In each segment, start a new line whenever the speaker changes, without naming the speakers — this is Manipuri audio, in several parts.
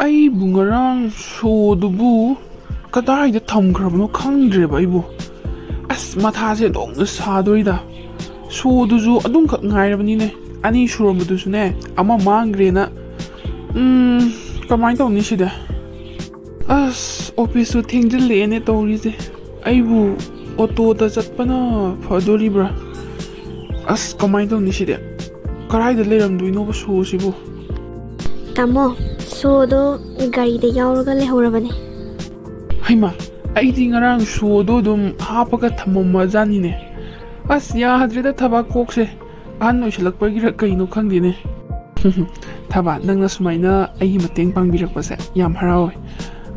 ꯑꯩꯕꯨ ꯉꯔꯥꯡ ꯁꯣꯗꯨꯕꯨ ꯀꯗꯥꯏꯗ ꯊꯝꯈ꯭ꯔꯕꯅꯣ ꯈꯪꯗ꯭ꯔꯦꯕ ꯑꯩꯕꯨ ꯑꯁ ꯃꯊꯥꯁꯦ ꯂꯣꯡꯅ ꯁꯥꯗꯣꯏꯗ ꯁꯣꯗꯨꯁꯨ ꯑꯗꯨꯝꯈꯛ ꯉꯥꯏꯔꯕꯅꯤꯅꯦ ꯑꯅꯤ ꯁꯨꯔꯝꯕꯗꯨꯁꯨꯅꯦ ꯑꯃ ꯃꯥꯡꯈ꯭ꯔꯦꯅ ꯀꯃꯥꯏꯅ ꯇꯧꯅꯤ ꯁꯤꯗ ꯑꯁ ꯑꯣꯐꯤꯁꯁꯨ ꯊꯦꯡꯖꯤꯜꯂꯛꯑꯦꯅꯦ ꯇꯧꯔꯤꯁꯦ ꯑꯩꯕꯨ ꯑꯣꯇꯣꯗ ꯆꯠꯄꯅ ꯐꯗꯣꯔꯤꯕ꯭ꯔꯥ ꯑꯁ ꯀꯃꯥꯏꯅ ꯇꯧꯅꯤ ꯁꯤꯗ ꯀꯗꯥꯏꯗ ꯂꯩꯔꯝꯗꯣꯏꯅꯣꯕ ꯁꯣꯁꯤꯕꯨ
ꯇꯥꯃꯣ ꯁꯣꯗꯣ ꯒꯥꯔꯤꯗ ꯌꯥꯎꯔꯒ ꯂꯩꯍꯧꯔꯕꯅꯦ
ꯍꯩꯃꯥ ꯑꯩꯗꯤ ꯉꯔꯥꯡ ꯁꯣꯗꯣ ꯑꯗꯨꯝ ꯍꯥꯞꯄꯒ ꯊꯝꯃꯝꯃꯖꯥꯠꯅꯤꯅꯦ ꯑꯁ ꯌꯥꯗ꯭ꯔꯦꯗ ꯊꯕꯛ ꯀꯣꯛꯁꯦ ꯑꯍꯟ ꯑꯣꯏꯁꯜꯂꯛꯄꯒꯤꯔ ꯀꯩꯅꯣ ꯈꯪꯗꯦꯅꯦ ꯊꯕꯛ ꯅꯪꯅ ꯁꯨꯃꯥꯏꯅ ꯑꯩꯒꯤ ꯃꯇꯦꯡ ꯄꯥꯡꯕꯤꯔꯛꯄꯁꯦ ꯌꯥꯝ ꯍꯔꯥꯎꯋꯦ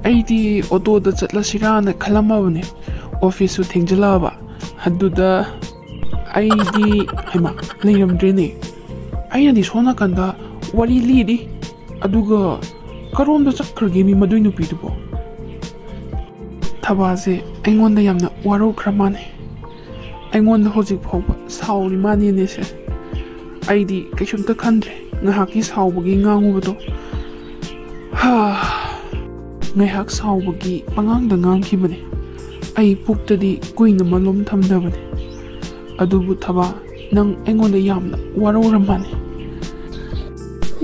ꯑꯩꯗꯤ ꯑꯣꯇꯣꯗ ꯆꯠꯂꯁꯤꯔꯥꯅ ꯈꯜꯂꯝꯃꯕꯅꯦ ꯑꯣꯐꯤꯁꯁꯨ ꯊꯦꯡꯖꯤꯜꯂꯛꯑꯕ ꯑꯗꯨꯗ ꯑꯩꯗꯤ ꯍꯩꯃꯥ ꯂꯩꯔꯝꯗ꯭ꯔꯦꯅꯦ ꯑꯩꯅꯗꯤ ꯁꯣꯝ ꯅꯥꯀꯟꯗ ꯋꯥꯔꯤ ꯂꯤꯔꯤ ꯑꯗꯨꯒ ꯀꯔꯣꯝꯗ ꯆꯠꯈ꯭ꯔꯒꯦ ꯃꯤ ꯃꯗꯨꯏ ꯅꯨꯄꯤꯗꯨꯕꯣ ꯊꯕꯥꯁꯦ ꯑꯩꯉꯣꯟꯗ ꯌꯥꯝꯅ ꯋꯥꯔꯧꯈ꯭ꯔ ꯃꯥꯟꯅꯦ ꯑꯩꯉꯣꯟꯗ ꯍꯧꯖꯤꯛ ꯐꯥꯎꯕ ꯁꯥꯎꯔꯤ ꯃꯥꯅꯦꯅꯦꯁꯦ ꯑꯩꯗꯤ ꯀꯩꯁꯨꯝꯇ ꯈꯟꯗ꯭ꯔꯦ ꯉꯥꯏꯍꯥꯛꯀꯤ ꯁꯥꯎꯕꯒꯤ ꯉꯥꯡꯉꯨꯕꯗꯣ ꯉꯥꯏꯍꯥꯛ ꯁꯥꯎꯕꯒꯤ ꯄꯉꯥꯡꯗ ꯉꯥꯡꯈꯤꯕꯅꯦ ꯑꯩ ꯄꯨꯛꯇꯗꯤ ꯀꯨꯏꯅ ꯃꯂꯣꯝ ꯊꯝꯗꯕꯅꯦ ꯑꯗꯨꯕꯨ ꯊꯕꯥ ꯅꯪ ꯑꯩꯉꯣꯟꯗ ꯌꯥꯝꯅ ꯋꯥꯔꯧꯔꯝꯃꯥꯅꯤ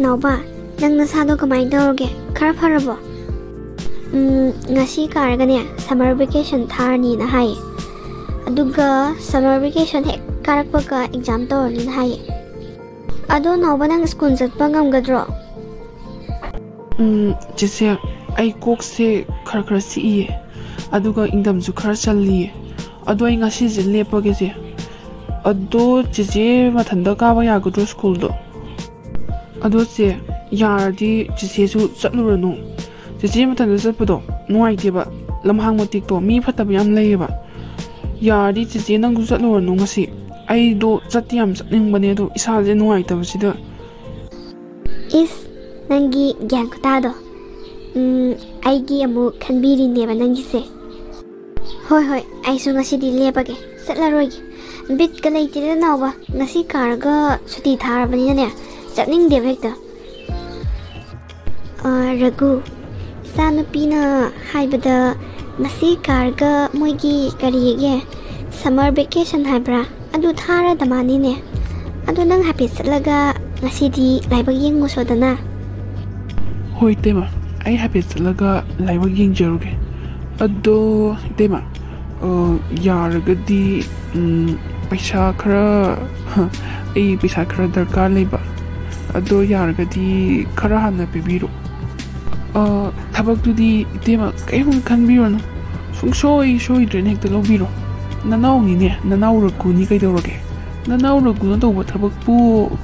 ꯅꯥꯎꯕ ꯅꯪ ꯅꯁꯥꯗꯣ ꯀꯃꯥꯏꯅ ꯇꯧꯔꯒꯦ ꯈꯔ ꯐꯔꯕꯣ ꯉꯁꯤ ꯀꯥꯔꯒꯅꯦ ꯁꯝꯃꯔ ꯚꯦꯀꯦꯁꯟ ꯊꯥꯔꯅꯤꯅ ꯍꯥꯏꯌꯦ ꯑꯗꯨꯒ ꯁꯝꯃꯔ ꯚꯦꯀꯦꯁꯟ ꯍꯦꯛ ꯀꯥꯔꯛꯄꯒ ꯑꯦꯛꯖꯥꯝ ꯇꯧꯔꯅꯤꯅ ꯍꯥꯏꯌꯦ ꯑꯗꯣ ꯅꯥꯎꯕ ꯅꯪ ꯁ꯭ꯀꯨꯜ ꯆꯠꯄ ꯉꯝꯒꯗ꯭ꯔꯣ
ꯆꯤꯆꯦ ꯑꯩ ꯀꯣꯛꯁꯦ ꯈꯔ ꯈꯔ ꯆꯤꯛꯏꯌꯦ ꯑꯗꯨꯒ ꯏꯪꯊꯝꯁꯨ ꯈꯔ ꯆꯜꯂꯤꯌꯦ ꯑꯗꯣ ꯑꯩ ꯉꯁꯤꯁꯦ ꯂꯦꯞꯄꯒꯦꯁꯦ ꯑꯗꯣ ꯆꯤꯆꯦ ꯃꯊꯟꯇ ꯀꯥꯕ ꯌꯥꯒꯗ꯭ꯔꯣ ꯁ꯭ꯀꯨꯜꯗꯣ ꯑꯗꯣ ꯆꯦ ꯌꯥꯔꯗꯤ ꯆꯤꯆꯦꯁꯨ ꯆꯠꯂꯨꯔꯅꯨ ꯆꯤꯆꯦ ꯃꯊꯟꯇ ꯆꯠꯄꯗꯣ ꯅꯨꯡꯉꯥꯏꯇꯦꯕ ꯂꯝꯍꯥꯡ ꯃꯇꯦꯛꯇꯣ ꯃꯤ ꯐꯠꯇꯕ ꯌꯥꯝ ꯂꯩꯌꯦꯕ ꯌꯥꯔꯗꯤ ꯆꯤꯆꯦ ꯅꯪꯁꯨ ꯆꯠꯂꯨꯔꯅꯨ ꯉꯁꯤ ꯑꯩꯗꯣ ꯆꯠꯇꯤ ꯌꯥꯝ ꯆꯠꯅꯤꯡꯕꯅꯦ ꯑꯗꯣ ꯏꯁꯥꯁꯦ ꯅꯨꯡꯉꯥꯏꯇꯕꯁꯤꯗ
ꯏꯁ ꯅꯪꯒꯤ ꯒ꯭ꯌꯥꯟ ꯈꯨꯇꯥꯗꯣ ꯑꯩꯒꯤ ꯑꯃꯨꯛ ꯈꯟꯕꯤꯔꯤꯅꯦꯕ ꯅꯪꯒꯤꯁꯦ ꯍꯣꯏ ꯑꯩꯁꯨ ꯉꯁꯤꯗꯤ ꯂꯦꯞꯄꯒꯦ ꯆꯠꯂꯔꯣꯏꯒꯦ ꯕꯤꯠꯀ ꯂꯩꯇꯦꯗ ꯅꯥꯎꯕ ꯉꯁꯤ ꯀꯥꯔꯒ ꯁꯨꯇꯤ ꯊꯥꯔꯕꯅꯤꯅꯅꯦ ꯆꯠꯅꯤꯡꯗꯦꯕ ꯍꯦꯛꯇ ꯔꯘꯨ ꯏꯆꯥꯅꯨꯄꯤꯅ ꯍꯥꯏꯕꯗ ꯉꯁꯤ ꯀꯥꯔꯒ ꯃꯣꯏꯒꯤ ꯀꯔꯤꯒꯦ ꯁꯝꯃꯔ ꯚꯦꯀꯦꯁꯟ ꯍꯥꯏꯕ꯭ꯔꯥ ꯑꯗꯨ ꯊꯥꯔꯗ ꯃꯥꯅꯤꯅꯦ ꯑꯗꯨ ꯅꯪ ꯍꯥꯏꯐꯦꯠ ꯆꯠꯂꯒ ꯉꯁꯤꯗꯤ ꯂꯥꯏꯕꯛ ꯌꯦꯡꯉꯨꯁꯣꯗꯅ
ꯍꯣꯏ ꯏꯇꯩꯃ ꯑꯩ ꯍꯥꯏꯐꯦꯠ ꯆꯠꯂꯒ ꯂꯥꯏꯕꯛ ꯌꯦꯡꯖꯔꯨꯒꯦ ꯑꯗꯣ ꯏꯇꯩꯃ ꯌꯥꯔꯒꯗꯤ ꯄꯩꯁా ꯈꯔ ꯑꯩ ꯄꯩꯁా ꯈꯔ ꯗꯔꯀꯥꯔ ꯂꯩꯕ ꯑꯗꯣ ꯌꯥꯔꯒꯗꯤ ꯈꯔ ꯍꯥꯟꯅ ꯄꯤꯕꯤꯔꯣ ꯊꯕꯛꯇꯨꯗꯤ ꯏꯇꯩꯃ ꯀꯔꯤꯝ ꯈꯟꯕꯤꯔꯨꯅꯨ ꯁꯨꯡꯁꯣꯏ ꯁꯣꯏꯗ꯭ꯔꯦꯅ ꯍꯦꯛꯇ ꯂꯧꯕꯤꯔꯣ ꯅꯅꯥꯎꯅꯤꯅꯦ ꯅꯅꯥꯎ ꯔꯘꯨꯅꯤ ꯀꯩꯗꯧꯔꯒꯦ ꯅꯅꯥꯎ ꯔꯘꯨꯅ ꯇꯧꯕ ꯊꯕꯛꯄꯨ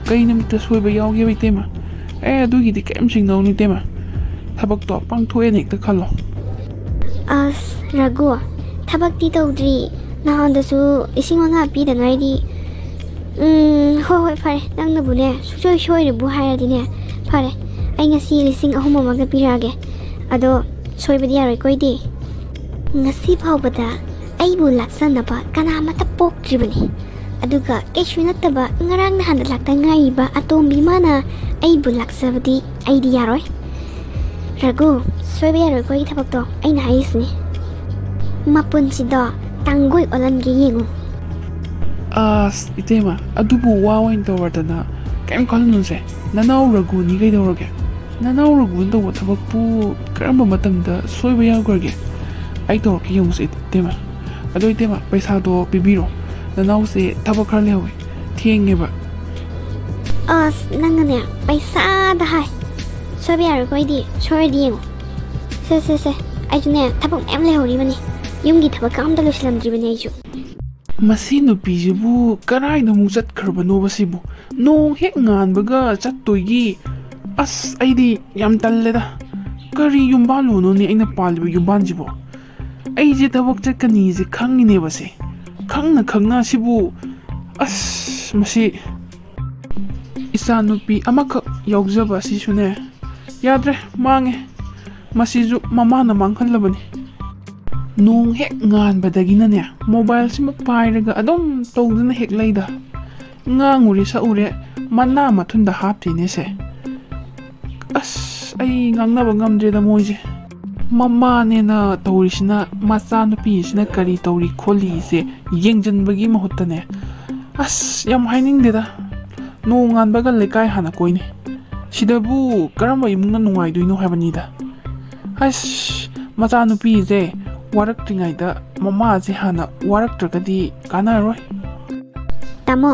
ꯀꯩ ꯅꯨꯃꯤꯠꯇ ꯁꯣꯏꯕ ꯌꯥꯎꯒꯦꯕ ꯏꯇꯩꯃ ꯑꯗꯨꯒꯤꯗꯤ ꯀꯔꯤꯝ ꯆꯤꯡꯅꯧꯅꯨ ꯏꯇꯩꯃ ꯊꯕꯛꯇꯣ ꯄꯥꯡꯊꯣꯛꯑꯦꯅ ꯍꯦꯛꯇ ꯈꯜꯂꯣ
ꯑꯁ ꯔꯘꯨ ꯊꯕꯛꯇꯤ ꯇꯧꯗ꯭ꯔꯤ ꯅꯍꯥꯟꯗꯁꯨ 5,000 ꯄꯤꯗ ꯉꯥꯏꯔꯤ ꯍꯣꯏ ꯐꯔꯦ ꯅꯪꯅꯕꯨꯅꯦ ꯁꯨꯡꯁꯣꯏ ꯁꯣꯏꯔꯕꯨ ꯍꯥꯏꯔꯗꯤꯅꯦ ꯐꯔꯦ ꯑꯩ ꯉꯁꯤ 3,000 ꯑꯃꯒ ꯄꯤꯔꯛꯑꯒꯦ ꯑꯗꯣ ꯁꯣꯏꯕꯗꯤ ꯌꯥꯔꯣꯏꯀꯣ ꯑꯩꯗꯤ ꯉꯁꯤ ꯐꯥꯎꯕꯗ ꯑꯩꯕꯨ ꯂꯥꯛꯆꯅꯕ ꯀꯅꯥꯃꯠꯇ ꯄꯣꯛꯇ꯭ꯔꯤꯕꯅꯤ ꯑꯗꯨꯒ ꯀꯩꯁꯨ ꯅꯠꯇꯕ ꯉꯔꯥꯡ ꯅꯍꯥꯟꯗ ꯂꯥꯛꯇ ꯉꯥꯏꯔꯤꯕ ꯑꯇꯣꯝꯕꯤ ꯃꯥꯅ ꯑꯩꯕꯨ ꯂꯥꯛꯆꯕꯗꯤ ꯑꯩꯗꯤ ꯌꯥꯔꯣꯏ ꯔꯘꯨ ꯁꯣꯏꯕ ꯌꯥꯔꯣꯏꯀꯣ ꯑꯩꯒꯤ ꯊꯕꯛꯇꯣ ꯑꯩꯅ ꯍꯥꯏꯔꯤꯁꯤꯅꯤ ꯃꯄꯨꯟꯁꯤꯗꯣ ꯇꯥꯡꯒꯣꯏ ꯑꯣꯜꯍꯟꯒꯦ ꯌꯦꯡꯉꯨ
ꯑꯁ ꯏꯇꯩꯃ ꯑꯗꯨꯕꯨ ꯋꯥ ꯑꯣꯏꯅ ꯇꯧꯔꯗꯅ ꯀꯩꯝ ꯈꯜꯂꯨꯅꯨꯁꯦ ꯅꯅꯥꯎ ꯔꯘꯨꯅꯤ ꯀꯩꯗꯧꯔꯒꯦ ꯅꯅꯥꯎ ꯔꯘꯨꯅ ꯇꯧꯕ ꯊꯕꯛꯄꯨ ꯀꯔꯝꯕ ꯃꯇꯝꯗ ꯁꯣꯏꯕ ꯌꯥꯎꯈ꯭ꯔꯒꯦ ꯑꯩ ꯇꯧꯔꯛꯀꯦ ꯌꯦꯡꯉꯨꯁꯦ ꯏꯇꯩꯃ ꯑꯗꯣ ꯏꯇꯩꯃ ꯄꯩꯁꯥꯗꯣ ꯄꯤꯕꯤꯔꯣ ꯅꯅꯥꯎꯁꯦ ꯊꯕꯛ ꯈꯔ ꯂꯩꯍꯧꯋꯦ ꯊꯦꯡꯉꯦꯕ
ꯑꯁ ꯅꯪꯅꯅꯦ ꯄꯩꯁꯥꯗ ꯍꯥꯏ ꯁꯣꯏꯕ ꯌꯥꯔꯣꯏꯀꯣ ꯑꯩꯗꯤ ꯁꯣꯏꯔꯗꯤ ꯌꯦꯡꯉꯨ ꯁꯦ ꯑꯩꯁꯨꯅꯦ ꯊꯕꯛ ꯃꯌꯥꯝ ꯂꯩꯍꯧꯔꯤꯕꯅꯤ ꯌꯨꯝꯒꯤ ꯊꯕꯛ ꯑꯝꯇ ꯂꯣꯏꯁꯤꯜꯂꯝꯗ꯭ꯔꯤꯕꯅꯤ ꯑꯩꯁꯨ
ꯃꯁꯤ ꯅꯨꯄꯤꯁꯤꯕꯨ ꯀꯗꯥꯏꯗ ꯑꯃꯨꯛ ꯆꯠꯈ꯭ꯔꯕꯅꯣꯕ ꯁꯤꯕꯨ ꯅꯣꯡ ꯍꯦꯛ ꯉꯥꯟꯕꯒ ꯆꯠꯇꯣꯏꯒꯤ ꯑꯁ ꯑꯩꯗꯤ ꯌꯥꯝ ꯇꯜꯂꯦꯗ ꯀꯔꯤ ꯌꯨꯝꯕꯥꯜꯂꯣꯅꯣꯅꯦ ꯑꯩꯅ ꯄꯥꯜꯂꯤꯕ ꯌꯨꯝꯕꯥꯟꯁꯤꯕꯨ ꯑꯩꯁꯦ ꯊꯕꯛ ꯆꯠꯀꯅꯤꯁꯦ ꯈꯪꯉꯤꯅꯦꯕꯁꯦ ꯈꯪꯅ ꯁꯤꯕꯨ ꯑꯁ ꯃꯁꯤ ꯏꯆꯥ ꯅꯨꯄꯤ ꯑꯃꯈꯛ ꯌꯥꯎꯖꯕ ꯑꯁꯤꯁꯨꯅꯦ ꯌꯥꯗ꯭ꯔꯦ ꯃꯥꯡꯉꯦ ꯃꯁꯤꯁꯨ ꯃꯃꯥꯅ ꯃꯥꯡꯍꯜꯂꯕꯅꯤ ꯅꯣꯡ ꯍꯦꯛ ꯉꯥꯟꯕꯗꯒꯤꯅꯅꯦ ꯃꯣꯕꯥꯏꯜꯁꯤꯃ ꯄꯥꯏꯔꯒ ꯑꯗꯨꯝ ꯇꯧꯗꯨꯅ ꯍꯦꯛ ꯂꯩꯗ ꯉꯥꯡꯉꯨꯔꯦ ꯁꯛꯎꯔꯦ ꯃꯅꯥ ꯃꯊꯨꯟꯗ ꯍꯥꯞꯇꯦꯅꯦꯁꯦ ꯑꯁ ꯑꯩ ngangnaba ngamdreda moise mama nena taurisina macha nupi sina kari tauri kholi se yengjanbagi mahuttane as yam hainingdeda no nganbaga lekai hana koine sidabu karamba imungna nungai duino habanida as macha nupi je warak tringaida mama je hana warak tragadi kanaroi
tamo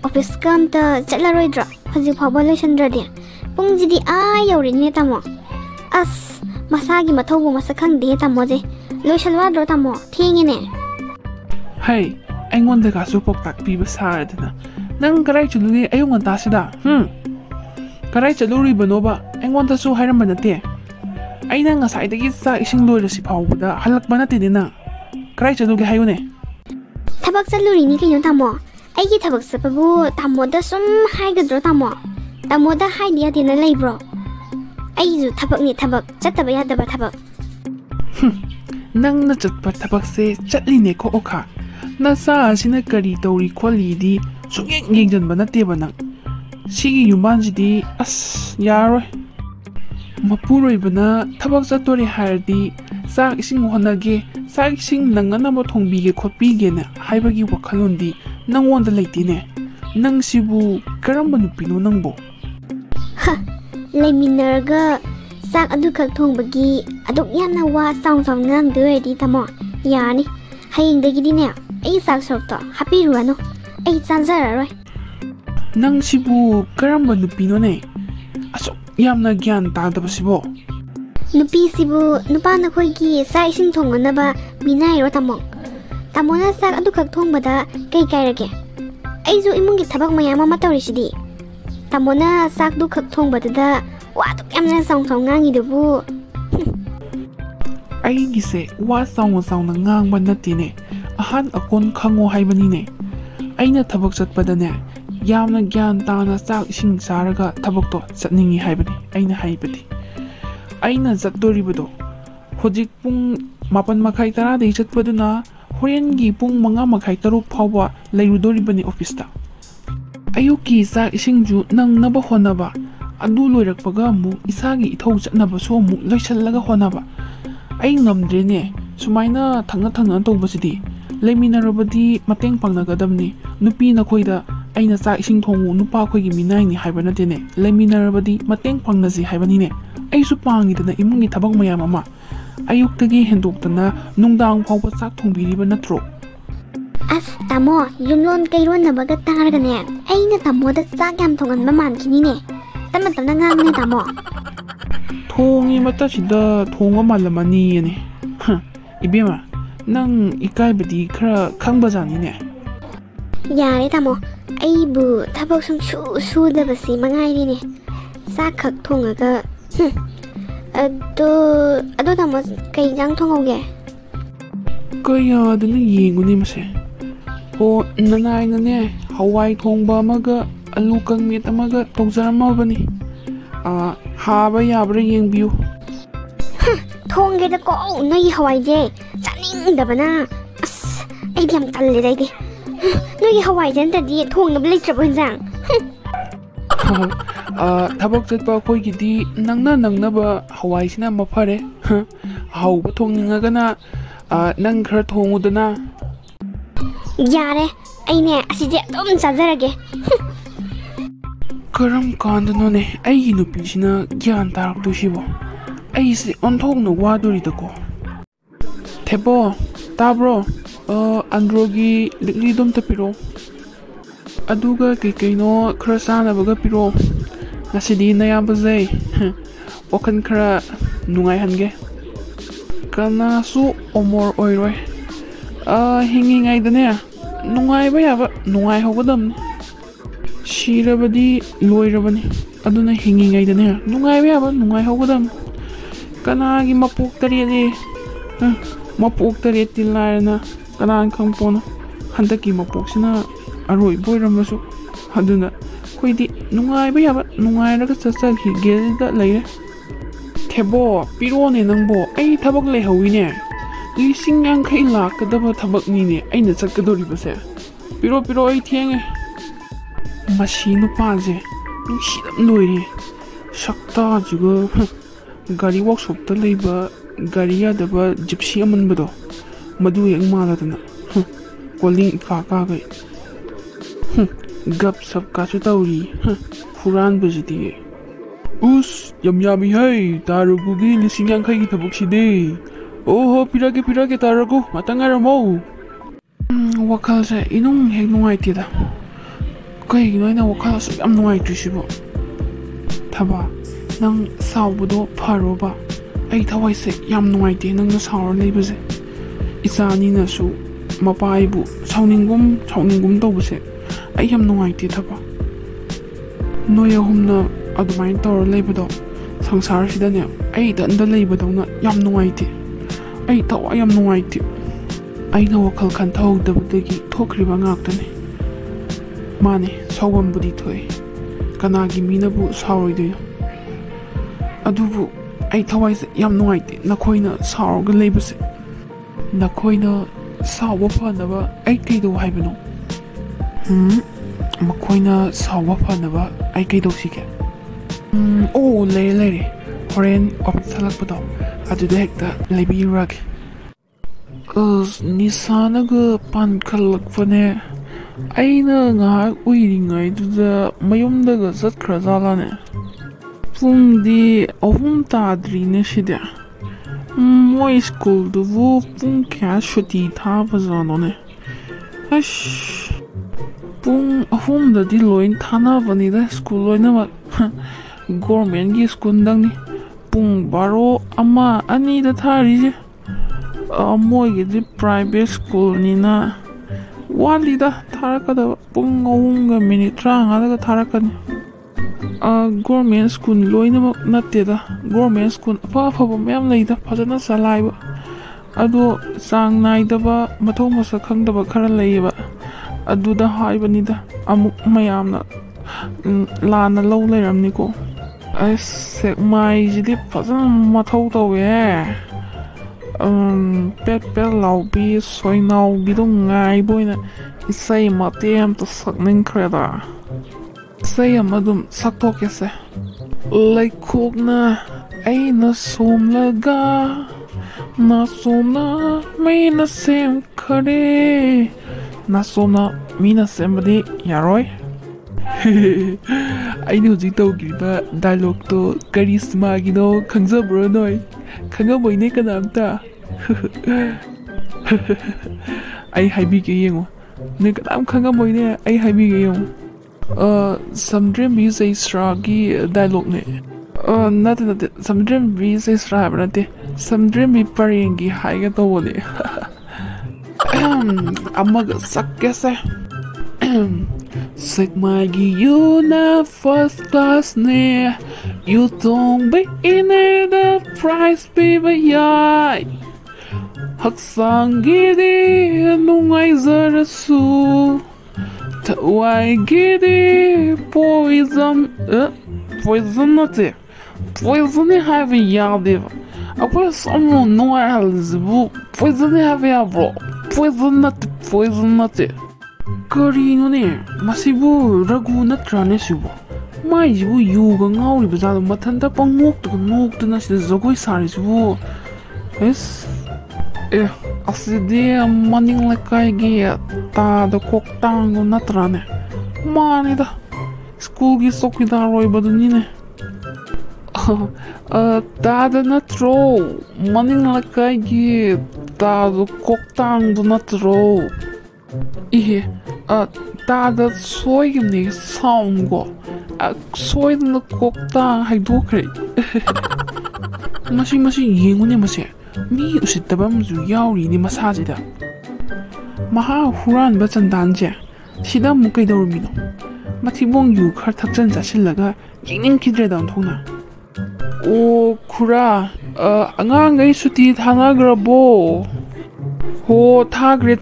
office kamta chatlaroidra haji phaba loisandra pungjidi a yaurini tamo as masagi mathobu masakhangde tamo je loisalwadro tamo thengine
hai aingonda ga su poktak piba saradna nang karai chulugi ayungan tasida karai chaluri banoba aingonda su hairam banate aina ngasai dagi sa ising loirasi phawbuda halak banate dina karai chalugi hayune
thabak chaluri ni kino tamo aigi thabak sapabu tamo da sum haigadro tamo tamo da haidia dina leibro aizu thabak ni thabak chataba yadaba thabak
nang na chatpa thabak se chatline ko okha na sa asina kari tauri kholi di sungeng yengjan banate banang sigi yumban jidi as yaroi mapuroi bana thabak chatori hardi sa ising honage sa ising nangana mo thongbige khotbige na haibagi wakhalondi nangwonda leitine nang sibu karamba nupino nangbo
leminarga sak adu khak thongbagi aduk yamna wa song song ngang deedi tamo yani haying dagidi ne ai sak sokto happy ruano ai chanjara roi
nang sibu karamba nupino ne aso yamna gyan tadabasibo
nupi sibu nupa na khoi gi sa ising thonganaba minai ro tamo tamona sak adu khak thongbada kai kai rage aizu imungi thabak mayama matawrisidi tamona sak du khak thongbada wa duk yamna song song ngangi dubu
ai gise wa song song na ngang ban natine ahan akon khango haibani ne aina thabak chatpada ne yamna gyan tana sak ising saraga thabak to chatningi haibani aina haibadi aina zatdoribudo hojik pung 8:30 dei chatpaduna horengi pung 5:30 phawba leirudoribani office ta ayuki sa isingju nang naba honaba adu loirakpaga mu isagi ithau chatnaba so mu loisallaga honaba ai ngamdrene sumaina thangna tawbasidi leminarabadi mateng pangnagadamni nupi na khoida aina sa ising thongu nupa khoigi minai ni haiba natene leminarabadi mateng pangnaji haibani ne ai su pangidana imungi thabak mayam ama ayuktagi hendoktana nungdang phawba sak thongbiriba natro
as tamo yumlon kairon na bagat tangarga ne aina tamo da sak yam thongan ba mankini ne tama tamna ngang ne tamo
thongi mata sida thonga malamani ne ibema nang ikaibadi khara khangbajani ne
yare tamo aibu thabak sum su da basi mangai ne sak khak thongaga ado tamo kai jang thongoge
kaya dana yenguni mase ho nanai nane hawai thongba amaga alu kangmet amaga tawjaramabani haba yabra yengbiu
thongge da ko noi hawai je chaning dabana as ai diam talle dai de noi hawai jan ta di thong na blek trap jang
thabak chatpa khoigidi nangna ba hawai sina mafare hauba thongningagana nang khara thongudana
yare aine asije dom chajarage
karam kandano ne ai nupi sina gyan tarak to shibo ai se onthok no waduri dako thebo tabro androgi likli dom tapiro aduga keino khara sana baga piro ngasidi naya bazai okan khara nungai hange kana su omor oiroi hingingai dane nungai ba yaba nungai hogodam shirabadi loirabani aduna hingingai dane nungai ba yaba nungai hogodam kana gi mapuk tari mapuk tari tilarna kana khangpona handaki mapuk sina aroi boiramasu aduna koidi nungai ba yaba nungai raga chachagi gelda leire thebo pirone nangbo ai thabak lehawine lising yang khai lakadaba thabak ni ne aina chakadori base piro ai thenge machine paje nusidam loire sakta juga gari workshop ta leiba gari ya daba gypsy amanbado madu yeng maladana calling ka gai gap sab ka chu tawri huran bujidi us yam yami hai tarugu gi lising yang khai gi thabuk side oh pirage tarugu matangara mo wakal sa inung hek nungai tida kai gi noina wakal sa am nungai tusibo thaba nang saubudo pharoba ai thawai se yam nungai te nang na saur leibase isani na su mapai bu sauningum tawbuse ai yam nungai te thaba noya humna adumai tor leibado sangsar sidane ai danda leibado na yam nungai te ai tawa yam nungai te ai na wakal kan thawdabdagi thokriba ngaktane mane sawam budi thoi kanagi mina bu saroidoino adubu ai thawai se yam nungai te nakoina sarga leibase nakoina sawa phanaba ai keido haibano makoina sawa phanaba ai keido sike oh lere horen office halakpado aduda hekta leibirag nisanaga pankhalakpane aina nga uiringai duda mayumdaga zatkhrazalane pungdi ahum tadrine shida moi school duvu pung kya shuti tha bazanone ash pung ahum da di loin thana vanida school loina ma government gi school dangni pung baro ama ani da thari moi gi private school nina walida tharakada pung ahum ga minute tranga da tharakani government school loina ma natteda government school afa mayam leida phajana salaiba ado sang naidaba mathong masa khangdaba khara leiba aduda haibanida amuk mayamna lana low leiramni ko ai mai jidi phajana mathau tawe pet laubi soinau bidung ngai boina isai matem to sakning kreda say amadum saktokese laikukna aina somlaga na somna mina sem khare na somna mina sembadi yaroi aini hujik tawgriba dialogue to charisma gido khangjabro noi khangaboine kanamta ai haibige yengo ne kadam khangaboine ai haibige yengo Samdrim Visa Isragi dialogue ne not Samdrim Visa Isra brate Samdrim Paringi haiga to wole amaga sakkese Sigma gi you na first class ne you don't be in the price be yai haksangi de nungai zarasu why giddy poison not poison have yard I was someone no else poison have a bro poison not Karino ne masibu ragu natrane sibu mai jibu yuga ngauri bazalo matanda pangok to na zogoi sari sibu yes asidi maning lakai gi ta da koktang no natrane mani da school gi sokida roi baduni ne ta da natro maning lakai gi ta da koktang do natro ihe ta da soigim ni saungo soy na koktang haidokre masi yengune masi mi usittabam zu yauri ni masajida maha huran ba chandanje sida mu kai dormino mathibong yu khar thakjan jasillaga yingning kidre dan thona o khura angang gai suti thana grabo ho thagre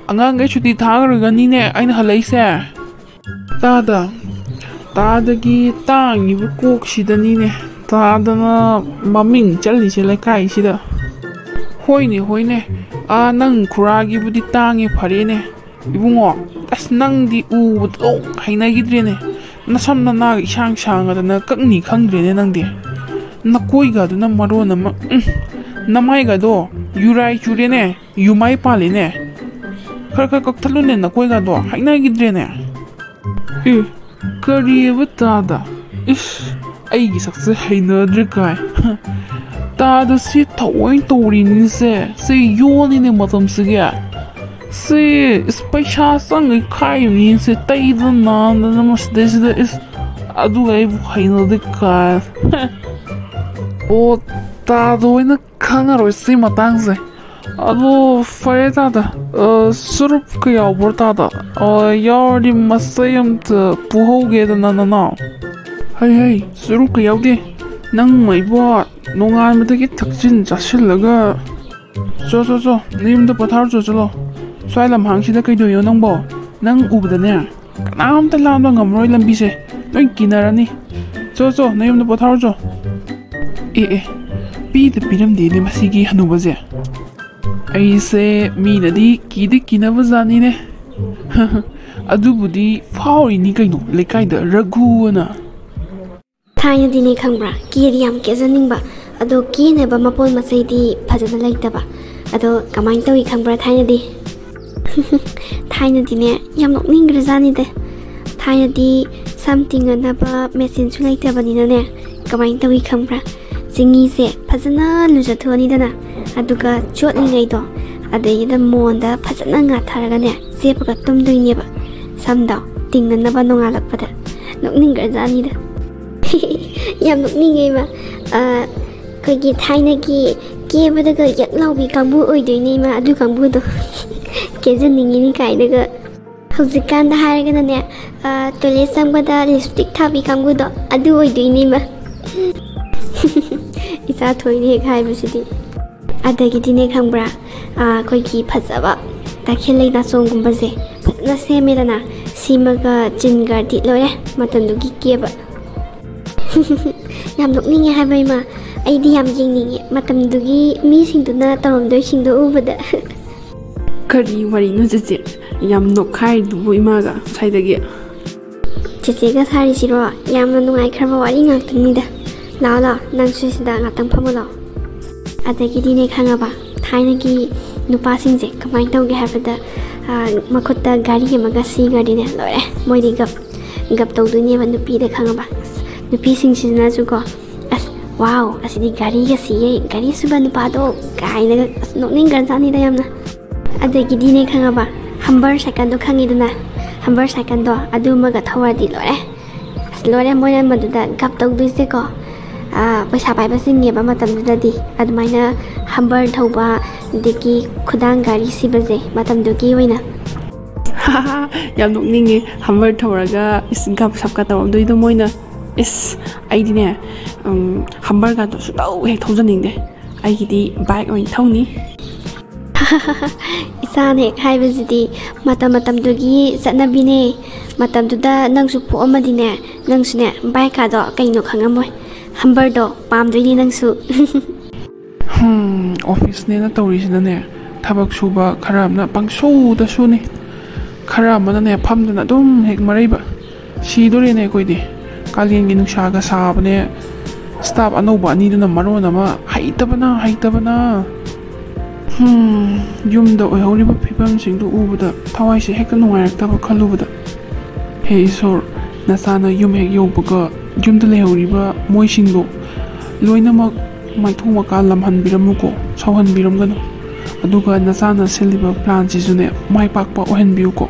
angang gai suti thagra ni ne aina halaise tada gi tang yu kok sidani ne tadana maming chalise laikai sida hoine nang khuragi budi tangi pharene ibungo as nang di u haina gidrene nasam na isang da na kakni khangdrene nang de nakoi na maro na namai ga do yurai chure ne yumai pali ne khar kakthalo ne nakoi ga do haina gidre ne kari wata da ish ai gi sakse haina dre kai ta da si thawai tori ni se yoni ne matam sige se spaisha sang kai ni se tai da na mas des is adu ai haina de kai o ta do ina khanga ro si matang se ado fare ta da surup ka yaw bor ta da yaw di masayam ta puho ge da na hey surup ka yaw de nang mai bo nongan ma de takjin jasil laga zo nim da pathar zo lo swai lam hang si da kai do yo nang bo nang u da ne kanam ta lam da ngam roi lam bi se noi kinarani zo nim da pathar zo pi da piram de ne masigi hanu baje ai se mi na di kina bazani ne adu budi fauri ni kai no lekai da ragu na
thai di ne khangbra ki ri yam ke janing ba ado ki ne ba mapol masai di phajana laita ba ado kamain tawi khangbra thai di ne yam nok ning gra jani de thai di something na ba message su laita ba ni na ne kamain tawi khangbra singi se phajana lu ja thoni da na aduga chot ni ngai do adai da mon da phajana nga tharaga ne sepa ka tum doi ne ba samda tingna na ba nonga lak pada nok ning gra jani da yam nok ning ngai ba ko gi thai na gi ke ba da ga yak lau bi kang bu oi doi ne ma adu kang bu do ke jan ning ni kai da ga haujikan da haraga na ne toilet sang ba da lipstick tha bi kang bu do adu oi doi ne ma isa thoi ne khai bu sidi adagi dine khangbra koi ki phajaba takhilai na song gumba je phajna seme dana simaga jinga di lore matan du gi keba yam nokning hai bai ma ai di yam jingning matam du gi mi sing du na tarom doi sing du ubada
kari wari no je yam nokhai du boi ma ga sai da gi
chece ga sari siro yam na nungai kharba wari ngak tni da la nang su sida ngatang phamulo adagi dine khangaba thaina gi nupa sing je kamai tau ge habada makhutta gari ge maga si gari ne lore moi di gap tau du ne ba nupi de khangaba nupi sing sina ju ko as wow asidi gari ge si ye gari su ba nupa do kai na as nok ning gan sani da yamna adagi dine khangaba hambar second do khangi dana hambar second do adu maga thawar di lore moi na madu da gap tau du se ko paisa pai basing ye ba matam da di admaina hambar thauba deki khudang gari si baje matam do ki hoina
yam nok ning hambar thauraga is gap sap ka taw doi do moina is ai di ne hambar ga do su dau he thaujaning de ai gi di bike oin thawni
isa ne khai bazidi matam do gi satnabi ne matam du da nang su pho amadi ne nang su ne bike ka do kaino khangamoi hambar do pam doi ni nang su
office ne na tori sina ne thabak suba kharam na pangso da su ne kharam na ne pham na dum hek marai ba si dore ne koi di kalien gi nuksa ga sa ba ne staff anoba ni na maro na ma haitabana yum da oi hori ba phibam sing du u da thawai se hek nungai rak ta ba khalu ba da hey sor na sa na yum hek yo ba ga yum da le hori ba moi sing do loina mak mai thuma ka lam han biram ko chawhan biram ga no aduga na sa na seliba plan ji ju ne mai pak pa ohen biu ko